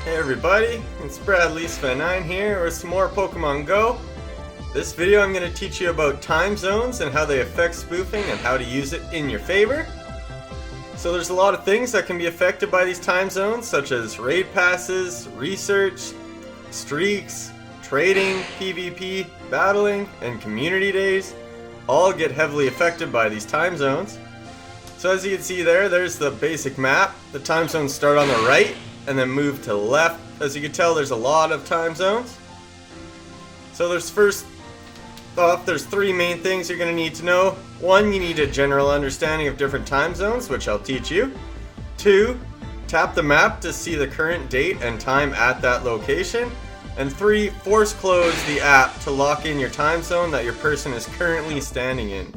Hey everybody, it's Bradley9 here with some more Pokemon Go. This video I'm going to teach you about time zones and how they affect spoofing and how to use it in your favor. So there's a lot of things that can be affected by these time zones, such as raid passes, research, streaks, trading, PvP, battling, and community days. All get heavily affected by these time zones. So as you can see there's the basic map. The time zones start on the right and then move to the left. As you can tell, there's a lot of time zones. So there's three main things you're going to need to know. One, you need a general understanding of different time zones, which I'll teach you. Two, tap the map to see the current date and time at that location. And three, force close the app to lock in your time zone that your person is currently standing in.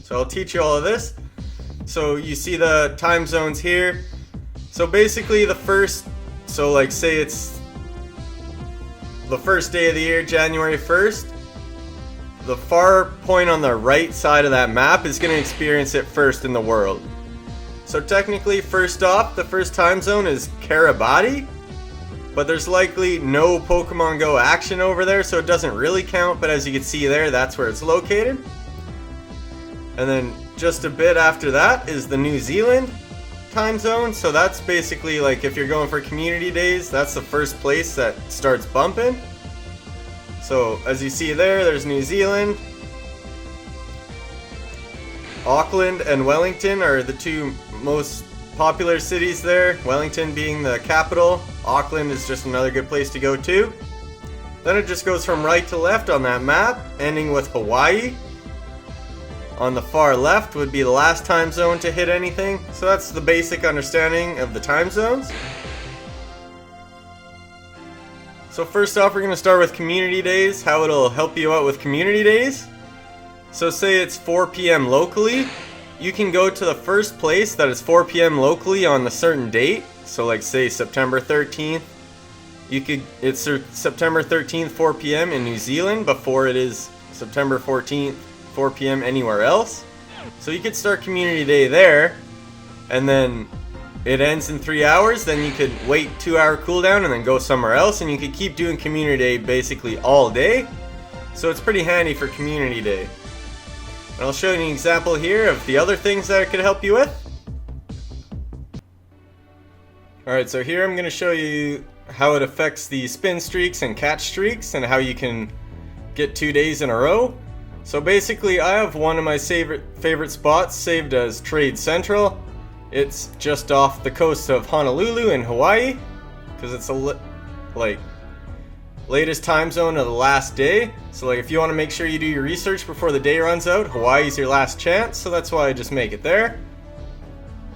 So I'll teach you all of this. So you see the time zones here. So basically say it's the first day of the year, January 1st, the far point on the right side of that map is going to experience it first in the world. So technically, first off, the first time zone is Karabati, but there's likely no Pokemon Go action over there, so it doesn't really count, but as you can see there, that's where it's located. And then just a bit after that is the New Zealand time zone. So that's basically like if you're going for community days, that's the first place that starts bumping. So as you see there's New Zealand. Auckland and Wellington are the two most popular cities there. Wellington being the capital. Auckland is just another good place to go to. Then it just goes from right to left on that map, ending with Hawaii. On the far left would be the last time zone to hit anything. So that's the basic understanding of the time zones. So first off, we're going to start with community days, how it'll help you out with community days. So say it's 4 p.m. locally, you can go to the first place that is 4 p.m. locally on a certain date. So like say September 13th. It's September 13th 4 p.m. in New Zealand before it is September 14th 4 p.m. anywhere else. So you could start community day there, and then it ends in 3 hours. Then you could wait 2-hour cooldown and then go somewhere else, and you could keep doing community day basically all day. So it's pretty handy for community day. And I'll show you an example here of the other things that it could help you with. Alright, so here I'm going to show you how it affects the spin streaks and catch streaks and how you can get 2 days in a row. So basically, I have one of my favorite spots saved as Trade Central. It's just off the coast of Honolulu in Hawaii, because it's latest time zone of the last day. So if you want to make sure you do your research before the day runs out, Hawaii's your last chance. So that's why I just make it there.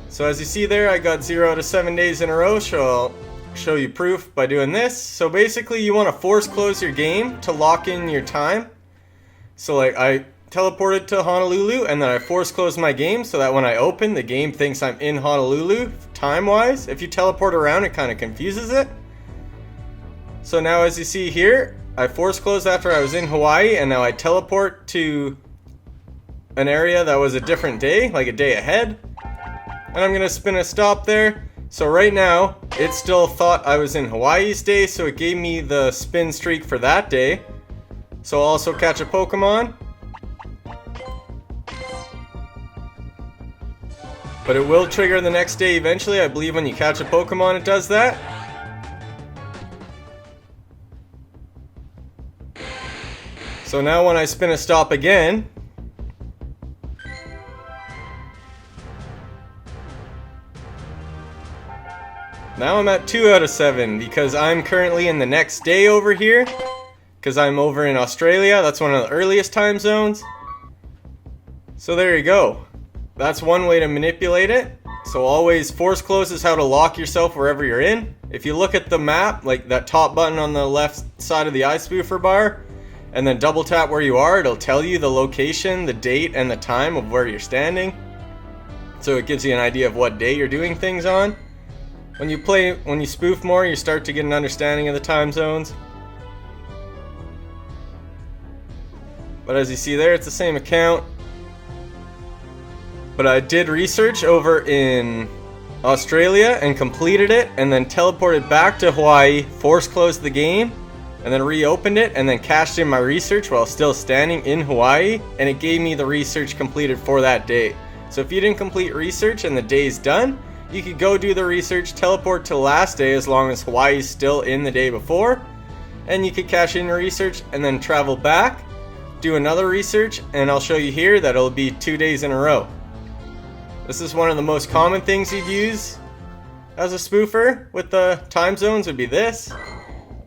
So as you see there, I got 0 to 7 days in a row. So I'll show you proof by doing this. So basically, you want to force close your game to lock in your time. So I teleported to Honolulu and then I force closed my game so that when I open, the game thinks I'm in Honolulu time-wise. If you teleport around, it kind of confuses it. So now as you see here, I force closed after I was in Hawaii, and now I teleport to an area that was a different day, like a day ahead. And I'm going to spin a stop there. So right now, it still thought I was in Hawaii's day, so it gave me the spin streak for that day. So I'll also catch a Pokemon. But it will trigger the next day eventually. I believe when you catch a Pokemon it does that. So now when I spin a stop again, now I'm at 2 out of 7 because I'm currently in the next day over here. Because I'm over in Australia. That's one of the earliest time zones. So there you go. That's one way to manipulate it. So always force close is how to lock yourself wherever you're in. If you look at the map, like that top button on the left side of the iSpoofer bar, and then double tap where you are, it'll tell you the location, the date, and the time of where you're standing. So it gives you an idea of what day you're doing things on. When you spoof more, you start to get an understanding of the time zones. But as you see there, it's the same account. But I did research over in Australia and completed it, and then teleported back to Hawaii, force closed the game, and then reopened it, and then cashed in my research while still standing in Hawaii, and it gave me the research completed for that day. So if you didn't complete research and the day's done, you could go do the research, teleport to the last day as long as Hawaii's still in the day before, and you could cash in your research and then travel back, do another research, and I'll show you here that it'll be 2 days in a row. This is one of the most common things you'd use as a spoofer with the time zones would be this.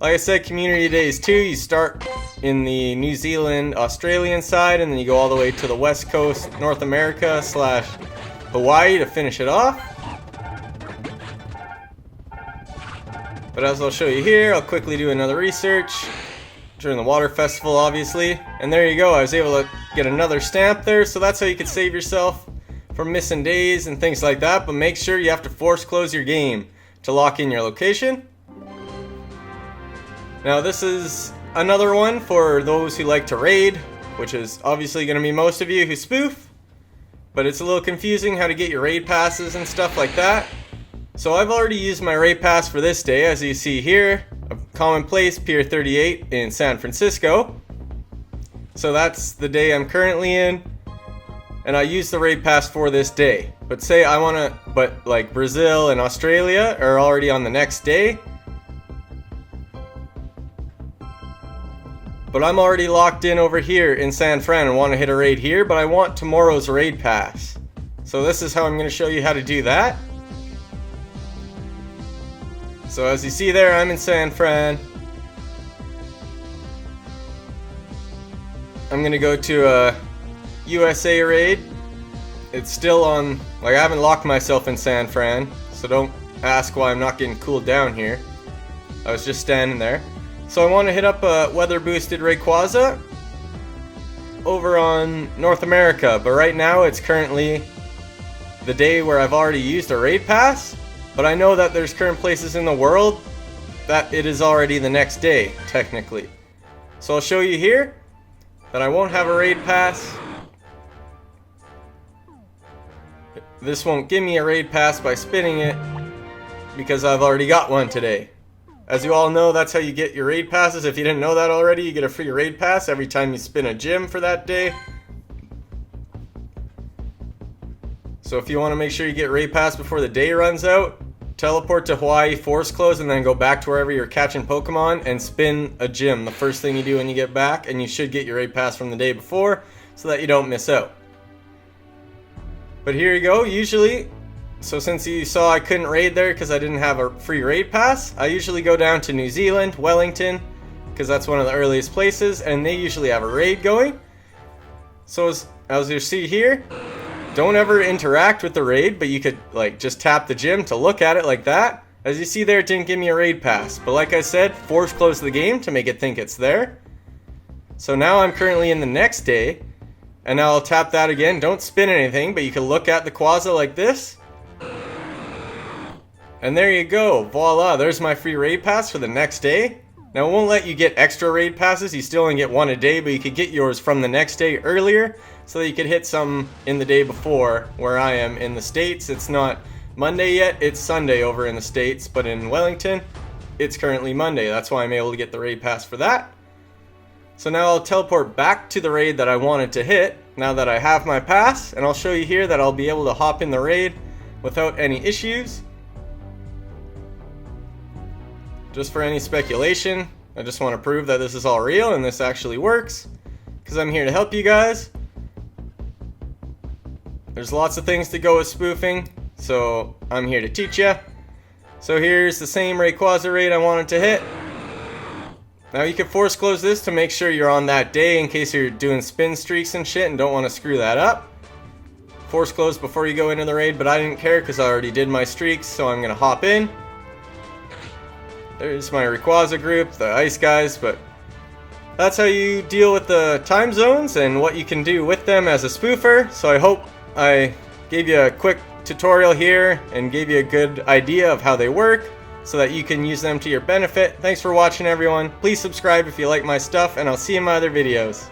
Like I said, community days too. You start in the New Zealand, Australian side, and then you go all the way to the West Coast, North America / Hawaii to finish it off. But as I'll show you here, I'll quickly do another research during the water festival, obviously. And there you go, I was able to get another stamp there, so that's how you could save yourself from missing days and things like that. But make sure you have to force close your game to lock in your location. Now this is another one for those who like to raid, which is obviously going to be most of you who spoof, but it's a little confusing how to get your raid passes and stuff like that. So I've already used my raid pass for this day, as you see here, a common place, Pier 38 in San Francisco. So that's the day I'm currently in, and I used the raid pass for this day. But say I want to, but like Brazil and Australia are already on the next day. But I'm already locked in over here in San Fran and want to hit a raid here, but I want tomorrow's raid pass. So this is how I'm going to show you how to do that. So as you see there, I'm in San Fran. I'm going to go to a USA raid. It's still on, like I haven't locked myself in San Fran, so don't ask why I'm not getting cooled down here. I was just standing there. So I want to hit up a weather boosted Rayquaza over on North America, but right now it's currently the day where I've already used a raid pass, but I know that there's current places in the world that it is already the next day, technically. So I'll show you here that I won't have a raid pass. This won't give me a raid pass by spinning it because I've already got one today. As you all know, that's how you get your raid passes. If you didn't know that already, you get a free raid pass every time you spin a gym for that day. So if you want to make sure you get raid pass before the day runs out, teleport to Hawaii, force close, and then go back to wherever you're catching Pokemon and spin a gym the first thing you do when you get back, and you should get your raid pass from the day before so that you don't miss out. But here you go, usually, so since you saw I couldn't raid there because I didn't have a free raid pass, I usually go down to New Zealand, Wellington, because that's one of the earliest places, and they usually have a raid going. So as you see here, don't ever interact with the raid, but you could like just tap the gym to look at it like that. As you see there, it didn't give me a raid pass, but like I said, force close the game to make it think it's there. So now I'm currently in the next day, and now I'll tap that again. Don't spin anything, but you can look at the Quaza like this. And there you go, voila, there's my free raid pass for the next day. Now it won't let you get extra raid passes, you still only get one a day, but you could get yours from the next day earlier, so that you could hit some in the day before, where I am in the States. It's not Monday yet, it's Sunday over in the States, but in Wellington, it's currently Monday. That's why I'm able to get the raid pass for that. So now I'll teleport back to the raid that I wanted to hit, now that I have my pass, and I'll show you here that I'll be able to hop in the raid without any issues. Just for any speculation, I just want to prove that this is all real and this actually works, because I'm here to help you guys. There's lots of things to go with spoofing, so I'm here to teach you. So here's the same Rayquaza raid I wanted to hit. Now you can force close this to make sure you're on that day in case you're doing spin streaks and shit and don't want to screw that up. Force close before you go into the raid, but I didn't care because I already did my streaks, so I'm going to hop in. There's my Rayquaza group, the ice guys, but that's how you deal with the time zones and what you can do with them as a spoofer. So I hope I gave you a quick tutorial here and gave you a good idea of how they work so that you can use them to your benefit. Thanks for watching, everyone. Please subscribe if you like my stuff, and I'll see you in my other videos.